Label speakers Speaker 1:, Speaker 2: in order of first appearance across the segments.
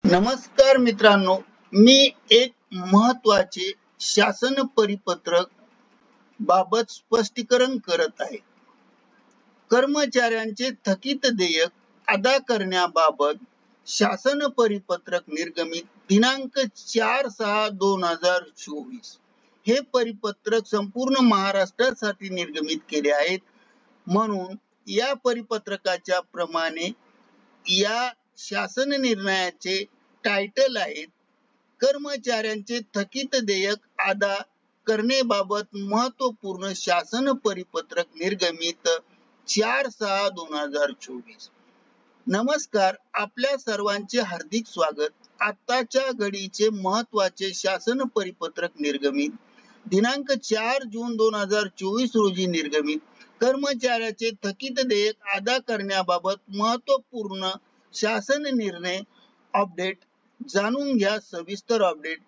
Speaker 1: नमस्कार मित्रांनो, मी एक महत्वाचे शासन परिपत्रक बाबत स्पष्टीकरण करत आहे. कर्मचाऱ्यांचे थकीत देयक अदा करण्याबाबत शासन परिपत्रक निर्गमित दिनांक 4/6/2024. हे परिपत्रक संपूर्ण महाराष्ट्रासाठी निर्गमित केले आहेत. म्हणून या परिपत्रकाच्या प्रमाणे या शासन निर्णयाचे टायटल आहेत कर्मचाऱ्यांचे थकीत देयक अदा करण्याबाबत महत्वपूर्ण शासन परिपत्रक निर्गमित 4/6/2024. नमस्कार, आपल्या सर्वांचे हार्दिक स्वागत. आताच्या घडीचे महत्वाचे शासन परिपत्रक निर्गमित दिनांक 4 जून 2024 रोजी निर्गमित कर्मचाऱ्याचे थकीत देयक अदा करण्याबाबत महत्वपूर्ण शासन निर्णय अपडेट जाणून घ्या. सविस्तर अपडेट.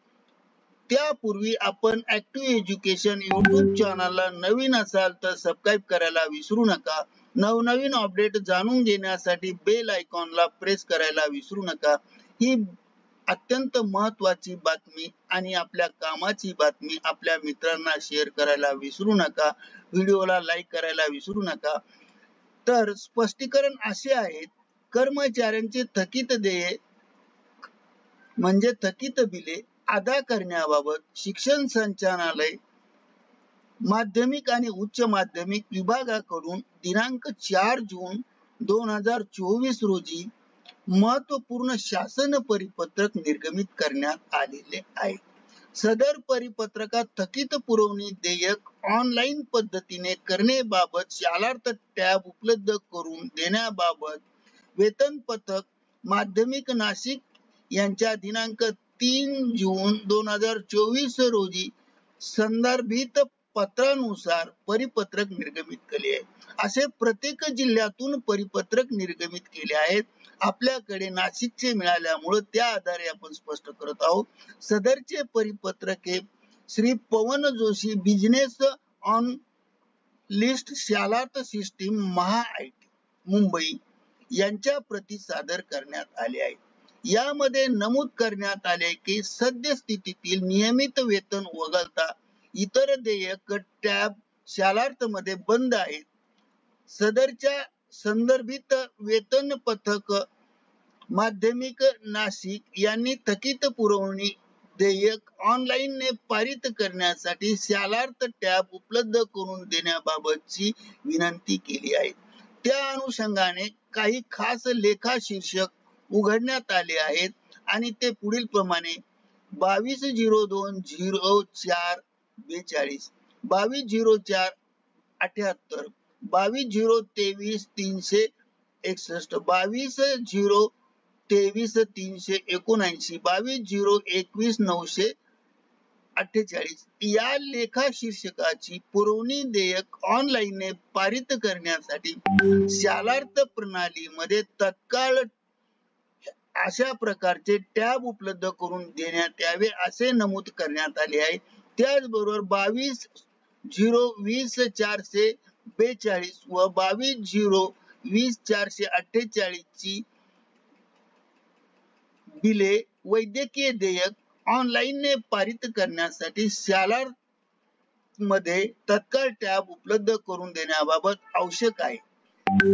Speaker 1: त्यापूर्वी आपण ऍक्टिव्ह एज्युकेशन YouTube चॅनलला नवीन असाल तर सबस्क्राईब करायला विसरू नका. नवनवीन अपडेट जाणून घेण्यासाठी बेल आयकॉनला प्रेस करायला विसरू नका. ही अत्यंत महत्वाची बातमी आणि आपल्या कामाची बातमी आपल्या मित्रांना शेअर करायला विसरू नका. व्हिडिओला लाईक करायला विसरू नका. तर स्पष्टीकरण असे आहेत. कर्मचाऱ्यांचे थकीत देयक म्हणजे थकीत बिले अदा करण्याबाबत शिक्षण संचालनालय माध्यमिक आणि उच्च माध्यमिक विभागाकडून दिनांक 4 जून 2024 रोजी महत्वपूर्ण शासन परिपत्रक निर्गमित करण्यात आलेले आहे. सदर परिपत्रकात थकीत पुरवणी देयक ऑनलाईन पद्धतीने करण्याबाबत शालार्थ टॅब उपलब्ध करून देण्याबाबत वेतन पथक माध्यमिक नाशिक यांच्या दिनांक 3 जून 2024 रोजी संदर्भित पत्रानुसार परिपत्रक निर्गमित केले आहे. असे प्रत्येक जिल्ह्यातून परिपत्रक निर्गमित केले आहेत. आपल्याकडे नाशिकचे मिळाल्यामुळे त्या आधारे आपण स्पष्ट करत आहोत. सदरचे परिपत्रक हे Shri Pawan Joshi business on list Shalarth system Maha IT Mumbai यांच्या प्रती सादर करण्यात आले आहे. यामध्ये नमूद करण्यात आले की सद्यस्थितीतील नियमित वेतन वगळता इतर देयक टॅब शालार्थ मध्ये बंद आहेत. सदरच्या संदर्भित वेतन पथक माध्यमिक नाशिक यांनी थकीत पुरवणी देयक ऑनलाईन ने पारित करण्यासाठी शालार्थ टॅब उपलब्ध करून देण्याबाबतची विनंती केली आहे. त्या अनुषंगाने काही खास लेखा शीर्षक उघडण्यात आले आहेत आणि ते पुढील प्रमाणे 22/04/42, 22/04/78, 22/023/361, 22/023/379, 22/021/948 या लेखा शीर्षकाची पुरवणी देयक ऑनलाईन ने पारित करण्यासाठी शालार्थ प्रणालीमध्ये तत्काळ अशा प्रकारचे टॅब उपलब्ध करून देण्यात यावे असे नमूद करण्यात आले आहे. त्याचबरोबर 22/020/442 व 22/020/448 ची बिले वैद्यकीय देयक ऑनलाईन ने पारित करण्यासाठी शालार्थ मध्ये तत्काळ टॅब उपलब्ध करून देण्याबाबत आवश्यक आहे.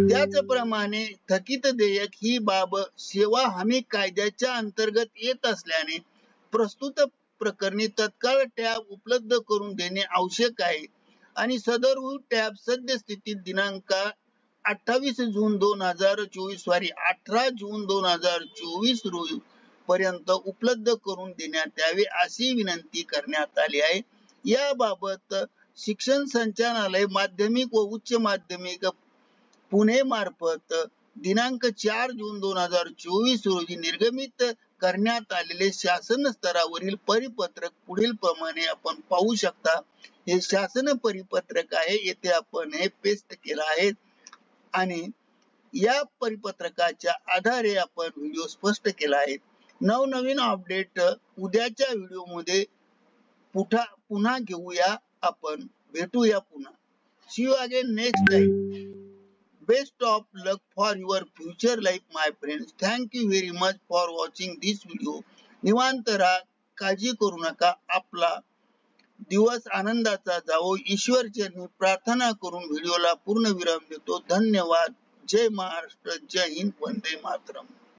Speaker 1: त्याचप्रमाणे थकीत देयक ही बाब सेवा हमी कायद्याच्या अंतर्गत येत असल्याने प्रस्तुत प्रकरणी तत्काळ टॅब उपलब्ध करून देणे आवश्यक आहे आणि सदर टॅब सद्यस्थितीत दिनांक 18 जून 2024 रोजी पर्यंत उपलब्ध करून देण्यात यावे अशी विनंती करण्यात आली आहे. याबाबत शिक्षण संचालनालय माध्यमिक व उच्च माध्यमिक पुणे मार्फत दिनांक 4 जून 2024 रोजी निर्गमित करण्यात आलेले शासन स्तरावरील परिपत्रक पुढील प्रमाणे आपण पाहू शकता. हे शासन परिपत्रक आहे. येथे आपण हे पेस्ट केलं आहे आणि या परिपत्रकाच्या आधारे आपण व्हिडिओ स्पष्ट केला आहे. नवनवीन अपडेट उद्याच्या व्हिडिओ मध्ये पुन्हा घेऊया. आपण भेटूया पुन्हा. See you again next time. Best of luck for your future life my friends. Thank you very much for watching this video. निवांत राहा, काळजी करू नका. आपला दिवस आनंदाचा जावो ईश्वर चरणी प्रार्थना करून व्हिडिओला पूर्ण विराम देतो. धन्यवाद. जय महाराष्ट्र, जय हिंद, वंदे मातरम.